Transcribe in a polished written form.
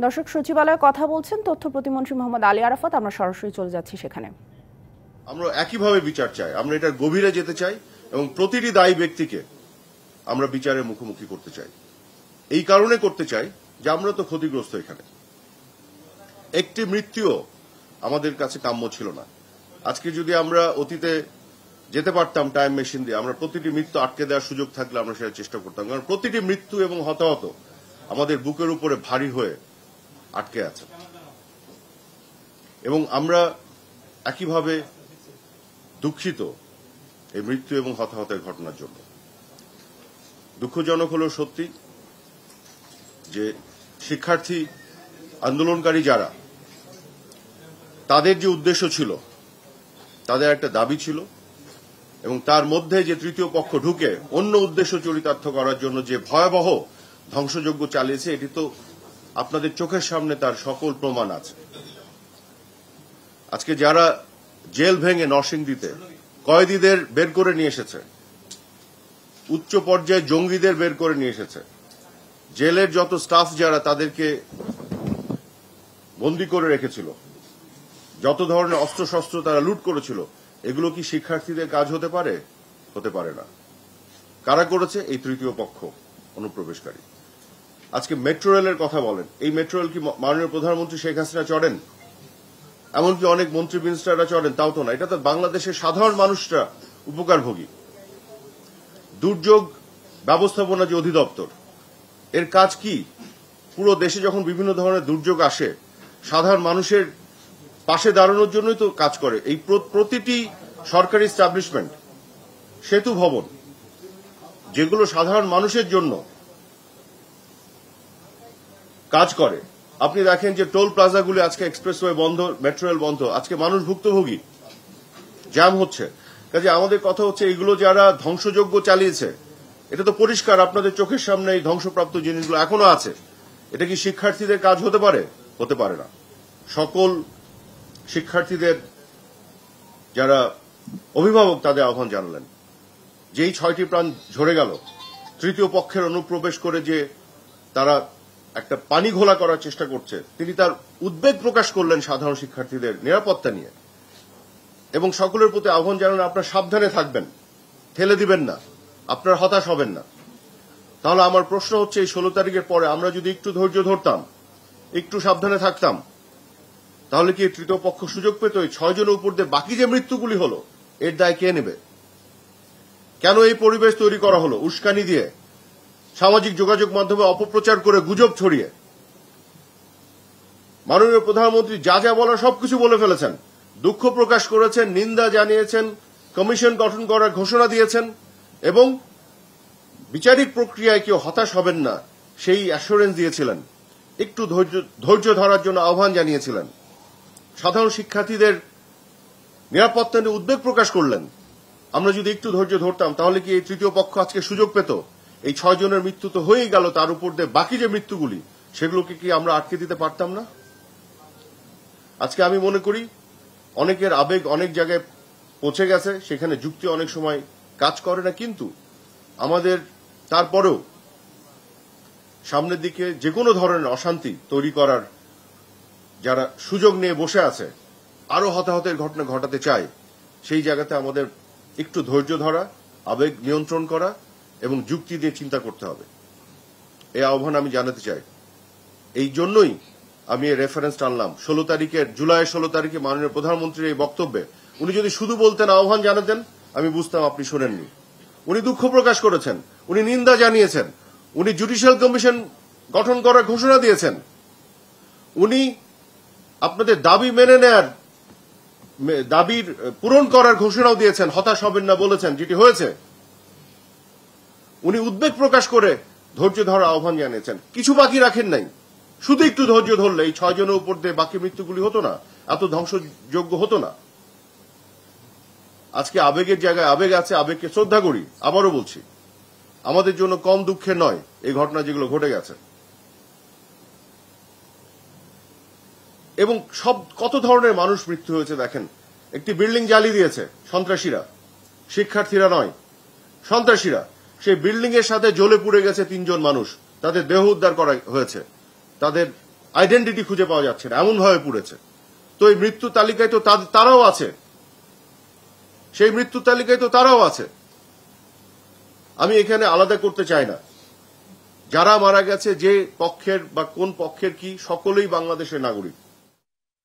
দর্শক সচিবালয়ে কথা বলছেন তথ্য প্রতিমন্ত্রী মোহাম্মদ আলী আরাফাত। আমরা সরাসরি চলে যাচ্ছি সেখানে। আমরা একইভাবে বিচার চাই, আমরা এটার গভীরে যেতে চাই এবং প্রতিটি দায়ী ব্যক্তিকে আমরা বিচারের মুখোমুখি করতে চাই। এই কারণে করতে চাই যে আমরা তো ক্ষতিগ্রস্ত, এখানে একটি মৃত্যুও আমাদের কাছে কাম্য ছিল না। আজকে যদি আমরা অতীতে যেতে পারতাম টাইম মেশিন দিয়ে, আমরা প্রতিটি মৃত্যু আটকে দেওয়ার সুযোগ থাকলে আমরা সেটা চেষ্টা করতাম, কারণ প্রতিটি মৃত্যু এবং হতাহত আমাদের বুকের উপরে ভারী হয়ে আটকে আছে। এবং আমরা একইভাবে দুঃখিত এই মৃত্যু এবং হতাহতের ঘটনার জন্য। দুঃখজনক হলেও সত্যি যে শিক্ষার্থী আন্দোলনকারী যারা, তাদের যে উদ্দেশ্য ছিল, তাদের একটা দাবি ছিল, এবং তার মধ্যে যে তৃতীয় পক্ষ ঢুকে অন্য উদ্দেশ্য চরিতার্থ করার জন্য যে ভয়াবহ ধ্বংসযজ্ঞ চালিয়েছে, এটি তো আপনাদের চোখের সামনে তার সকল প্রমাণ আছে। আজকে যারা জেল ভেঙে নরসিংদীতে কয়েদিদের বের করে নিয়ে এসেছে, উচ্চ পর্যায়ে জঙ্গিদের বের করে নিয়ে এসেছে, জেলের যত স্টাফ যারা তাদেরকে বন্দী করে রেখেছিল, যত ধরনের অস্ত্রশস্ত্র তারা লুট করেছিল, এগুলো কি শিক্ষার্থীদের কাজ হতে পারে? হতে পারে না। কারা করেছে? এই তৃতীয় পক্ষ, অনুপ্রবেশকারী। আজকে মেট্রো রেলের কথা বলেন, এই মেট্রো রেল কি মাননীয় প্রধানমন্ত্রী শেখ হাসিনা চড়েন? এমনকি অনেক মন্ত্রী মিনিস্টাররা চড়েন? তাও তো না। এটা তো বাংলাদেশের সাধারণ মানুষরা উপকারভোগী। দুর্যোগ ব্যবস্থাপনা যে অধিদপ্তর, এর কাজ কি? পুরো দেশে যখন বিভিন্ন ধরনের দুর্যোগ আসে, সাধারণ মানুষের পাশে দাঁড়ানোর জন্যই তো কাজ করে। এই প্রতিটি সরকারি এস্টাবলিশমেন্ট, সেতু ভবন, যেগুলো সাধারণ মানুষের জন্য কাজ করে, আপনি দেখেন যে টোল প্লাজাগুলি আজকে এক্সপ্রেসওয়ে বন্ধ, মেট্রো রেল বন্ধ, আজকে মানুষ ভুক্তভোগী, জ্যাম হচ্ছে। কাজে আমাদের কথা হচ্ছে, এইগুলো যারা ধ্বংসযজ্ঞ চালিয়েছে, এটা তো পরিষ্কার আপনাদের চোখের সামনে এই ধ্বংসপ্রাপ্ত জিনিসগুলো এখনো আছে। এটা কি শিক্ষার্থীদের কাজ হতে পারে? হতে পারে না। সকল শিক্ষার্থীদের যারা অভিভাবক, তাদের আহ্বান জানালেন, যেই 6টি প্রাণ ঝরে গেল তৃতীয় পক্ষের অনুপ্রবেশ করে, যে তারা একটা পানি ঘোলা করার চেষ্টা করছে, তিনি তার উদ্বেগ প্রকাশ করলেন সাধারণ শিক্ষার্থীদের নিরাপত্তা নিয়ে, এবং সকলের প্রতি আহ্বান জানালেন আপনারা সাবধানে থাকবেন, ঠেলে দিবেন না, আপনারা হতাশ হবেন না। তাহলে আমার প্রশ্ন হচ্ছে, এই 16 তারিখের পরে আমরা যদি একটু ধৈর্য ধরতাম, একটু সাবধানে থাকতাম, তাহলে কি তৃতীয় পক্ষ সুযোগ পেত? এই 6 জনের উপর দিয়ে বাকি যে মৃত্যুগুলি হলো, এর দায় কে নেবে? কেন এই পরিবেশ তৈরি করা হলো? উস্কানি দিয়ে, সামাজিক যোগাযোগ মাধ্যমে অপপ্রচার করে, গুজব ছড়িয়ে। মাননীয় প্রধানমন্ত্রী যা যা বলার সবকিছু বলে ফেলেছেন, দুঃখ প্রকাশ করেছেন, নিন্দা জানিয়েছেন, কমিশন গঠন করার ঘোষণা দিয়েছেন, এবং বিচারিক প্রক্রিয়ায় কেউ হতাশ হবেন না সেই অ্যাসুরেন্স দিয়েছিলেন। একটু ধৈর্য ধরার জন্য আহ্বান জানিয়েছিলেন। সাধারণ শিক্ষার্থীদের নিরাপত্তা নিয়ে উদ্বেগ প্রকাশ করলেন। আমরা যদি একটু ধৈর্য ধরতাম, তাহলে কি এই তৃতীয় পক্ষ আজকে সুযোগ পেত? এই 6 জনের মৃত্যু তো হয়েই গেল, তার উপর দিয়ে বাকি যে মৃত্যুগুলি, সেগুলোকে কি আমরা আটকে দিতে পারতাম না? আজকে আমি মনে করি অনেকের আবেগ অনেক জায়গায় পৌঁছে গেছে, সেখানে যুক্তি অনেক সময় কাজ করে না, কিন্তু আমাদের তারপরেও সামনের দিকে যে কোনো ধরনের অশান্তি তৈরি করার যারা সুযোগ নিয়ে বসে আছে, আরো হতাহতের ঘটনা ঘটাতে চায়, সেই জায়গাতে আমাদের একটু ধৈর্য ধরা, আবেগ নিয়ন্ত্রণ করা এবং যুক্তি দিয়ে চিন্তা করতে হবে। এই আহ্বান আমি জানাতে চাই। এই জন্যই আমি এই রেফারেন্স টানলাম 16 তারিখের, জুলাই 16 তারিখে মাননীয় প্রধানমন্ত্রীর এই বক্তব্যে। উনি যদি শুধু বলতেন, আহ্বান জানাতেন, আমি বুঝতাম আপনি শোনেননি। উনি দুঃখ প্রকাশ করেছেন, উনি নিন্দা জানিয়েছেন, উনি জুডিশিয়াল কমিশন গঠন করার ঘোষণা দিয়েছেন, উনি আপনাদের দাবি মেনে নেয়ার, দাবির পূরণ করার ঘোষণাও দিয়েছেন, হতাশ হবেন না বলেছেন, যেটি হয়েছে। উনি উদ্বেগ প্রকাশ করে ধৈর্য ধরার আহ্বান জানিয়েছেন, কিছু বাকি রাখেন নাই। শুধু একটু ধৈর্য ধরলে এই 6 জনের উপর দিয়ে বাকি মৃত্যুগুলি হতো না, এত ধ্বংসযোগ্য হতো না। আজকে আবেগের জায়গায় আবেগ আছে, আবেগকে শ্রদ্ধা করি। আবারও বলছি, আমাদের জন্য কম দুঃখের নয় এই ঘটনা যেগুলো ঘটে গেছে। এবং কত ধরনের মানুষ মৃত্যু হয়েছে দেখেন। একটি বিল্ডিং জ্বালিয়ে দিয়েছে সন্ত্রাসীরা, শিক্ষার্থীরা নয়, সন্ত্রাসীরা। সেই বিল্ডিং এর সাথে জ্বলে পুড়ে গেছে 3 জন মানুষ, তাদের দেহ উদ্ধার করা হয়েছে, তাদের আইডেন্টিটি খুঁজে পাওয়া যাচ্ছে না, এমন ভাবে পুড়েছে। তো এই মৃত্যু তালিকায় তো তারাও আছে, সেই মৃত্যু তালিকায় তো তারাও আছে। আমি এখানে আলাদা করতে চাই না, যারা মারা গেছে যে পক্ষের বা কোন পক্ষের কি, সকলেই বাংলাদেশের নাগরিক।